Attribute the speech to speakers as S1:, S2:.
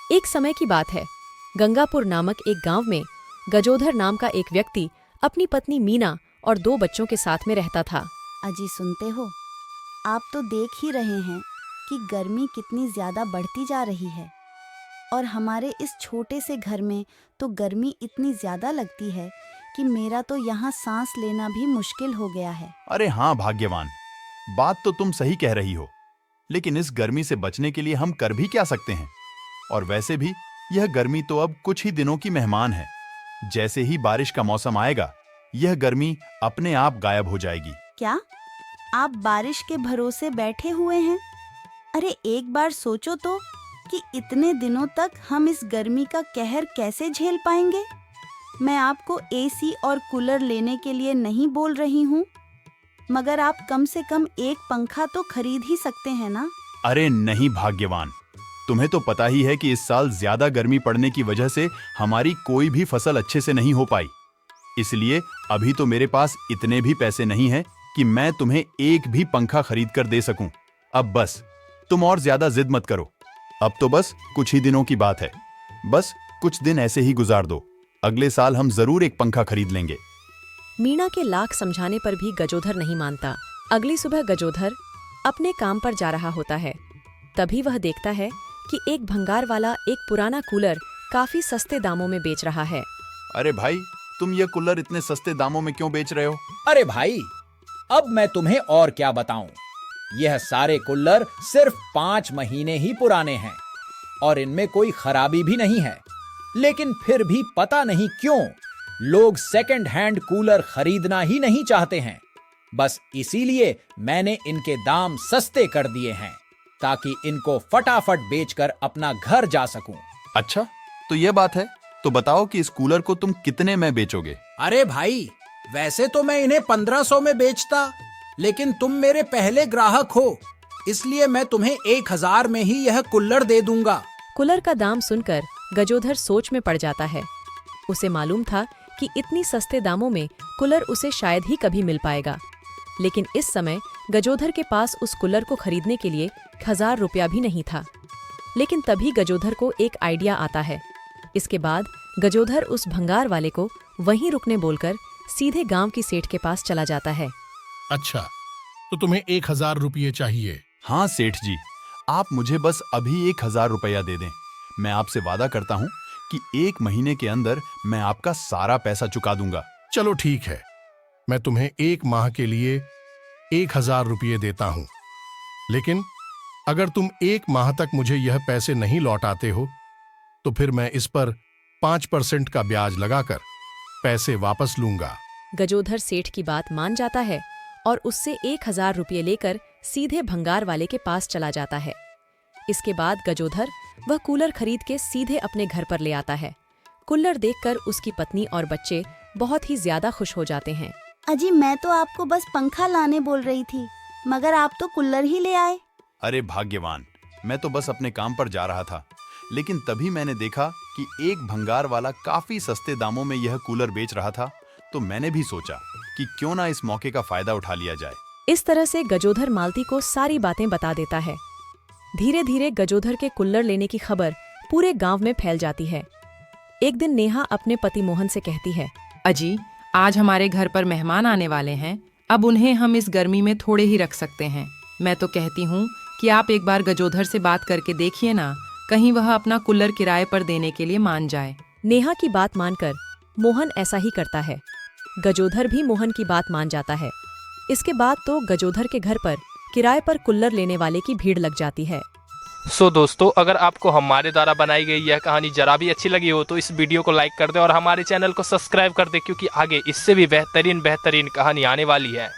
S1: एक समय की बात है। गंगापुर नामक एक गांव में गजोधर नाम का एक व्यक्ति अपनी पत्नी मीना और 2 बच्चों के साथ में रहता था।
S2: अजी सुनते हो, आप तो देख ही रहे हैं कि गर्मी कितनी ज्यादा बढ़ती जा रही है और हमारे इस छोटे से घर में तो गर्मी इतनी ज्यादा लगती है कि मेरा तो यहाँ सांस लेना भी मुश्किल हो गया है।
S3: अरे हाँ भाग्यवान, बात तो तुम सही कह रही हो, लेकिन इस गर्मी से बचने के लिए हम कर भी क्या सकते हैं। और वैसे भी यह गर्मी तो अब कुछ ही दिनों की मेहमान है। जैसे ही बारिश का मौसम आएगा यह गर्मी अपने आप गायब हो जाएगी।
S2: क्या आप बारिश के भरोसे बैठे हुए हैं? अरे एक बार सोचो तो कि इतने दिनों तक हम इस गर्मी का कहर कैसे झेल पाएंगे। मैं आपको एसी और कूलर लेने के लिए नहीं बोल रही हूँ, मगर आप कम से कम एक पंखा तो खरीद ही सकते हैं ना।
S3: अरे नहीं भाग्यवान, तुम्हें तो पता ही है कि इस साल ज्यादा गर्मी पड़ने की वजह से हमारी कोई भी फसल अच्छे से नहीं हो पाई। इसलिए अभी तो मेरे पास इतने भी पैसे नहीं हैं कि मैं तुम्हें एक भी पंखा खरीद कर दे सकूं। अब बस तुम और ज्यादा जिद मत करो। अब तो बस कुछ ही दिनों की बात है। बस कुछ दिन ऐसे ही गुजार दो। अगले साल हम जरूर एक पंखा खरीद लेंगे।
S1: मीना के लाख समझाने पर भी गजोधर नहीं मानता। अगली सुबह गजोधर अपने काम पर जा रहा होता है। तभी वह देखता है कि एक भंगार वाला एक पुराना कूलर काफी सस्ते दामों में बेच रहा है।
S3: अरे भाई, तुम ये कूलर इतने सस्ते दामों में क्यों बेच रहे हो?
S4: अरे भाई, अब मैं तुम्हें और क्या बताऊं। यह सारे कूलर सिर्फ 5 महीने ही पुराने हैं और इनमें कोई खराबी भी नहीं है। लेकिन फिर भी पता नहीं क्यों लोग सेकंड हैंड कूलर खरीदना ही नहीं चाहते हैं। बस इसीलिए मैंने इनके दाम सस्ते कर दिए हैं ताकि इनको फटाफट बेचकर अपना घर जा सकूं।
S3: अच्छा, तो ये बात है। तो बताओ कि इस कूलर को तुम कितने में बेचोगे?
S4: अरे भाई, वैसे तो मैं इन्हें 1500 में बेचता, लेकिन तुम मेरे पहले ग्राहक हो, इसलिए मैं तुम्हें 1000 में ही यह कूलर दे दूंगा।
S1: कूलर का दाम सुनकर गजोधर सोच में पड़ जाता है। उसे मालूम था कि इतनी सस्ते दामों में कूलर उसे शायद ही कभी मिल पाएगा। लेकिन इस समय गजोधर के पास उस कूलर को खरीदने के लिए 1000 रुपया भी नहीं था। लेकिन तभी गजोधर को एक आइडिया आता है। इसके बाद गजोधर उस भंगार वाले को वहीं रुकने बोलकर सीधे गांव की सेठ के पास चला जाता है।
S5: अच्छा, तो तुम्हें 1000 रुपये चाहिए?
S3: हाँ सेठ जी, आप मुझे बस अभी 1000 रुपया दे दें। मैं आपसे वादा करता हूँ कि 1 महीने के अंदर मैं आपका सारा पैसा चुका दूंगा।
S5: चलो ठीक है, मैं तुम्हें 1 माह के लिए 1000 रुपये देता हूं। लेकिन अगर तुम 1 माह तक मुझे यह पैसे नहीं लौटाते हो तो फिर मैं इस पर 5% का ब्याज लगाकर पैसे वापस लूंगा।
S1: गजोधर सेठ की बात मान जाता है और उससे 1000 रुपये लेकर सीधे भंगार वाले के पास चला जाता है। इसके बाद गजोधर वह कूलर खरीद के सीधे अपने घर पर ले आता है। कूलर देखकर उसकी पत्नी और बच्चे बहुत ही ज्यादा खुश हो जाते हैं।
S2: अजी मैं तो आपको बस पंखा लाने बोल रही थी, मगर आप तो कूलर ही ले आए।
S3: अरे भाग्यवान, मैं तो बस अपने काम पर जा रहा था, लेकिन तभी मैंने देखा कि एक भंगार वाला काफी सस्ते दामों में यह कूलर बेच रहा था, तो मैंने भी सोचा कि क्यों ना इस मौके का फायदा उठा लिया जाए।
S1: इस तरह से गजोधर मालती को सारी बातें बता देता है। धीरे धीरे गजोधर के कूलर लेने की खबर पूरे गांव में फैल जाती है। एक दिन नेहा अपने पति मोहन से कहती है,
S6: अजी, आज हमारे घर पर मेहमान आने वाले हैं। अब उन्हें हम इस गर्मी में थोड़े ही रख सकते हैं। मैं तो कहती हूँ कि आप एक बार गजोधर से बात करके देखिए ना, कहीं वह अपना कूलर किराए पर देने के लिए मान जाए।
S1: नेहा की बात मानकर मोहन ऐसा ही करता है। गजोधर भी मोहन की बात मान जाता है। इसके बाद तो गजोधर के घर पर किराए पर कूलर लेने वाले की भीड़ लग जाती है।
S7: दोस्तों, अगर आपको हमारे द्वारा बनाई गई यह कहानी जरा भी अच्छी लगी हो तो इस वीडियो को लाइक कर दें और हमारे चैनल को सब्सक्राइब कर दें, क्योंकि आगे इससे भी बेहतरीन कहानी आने वाली है।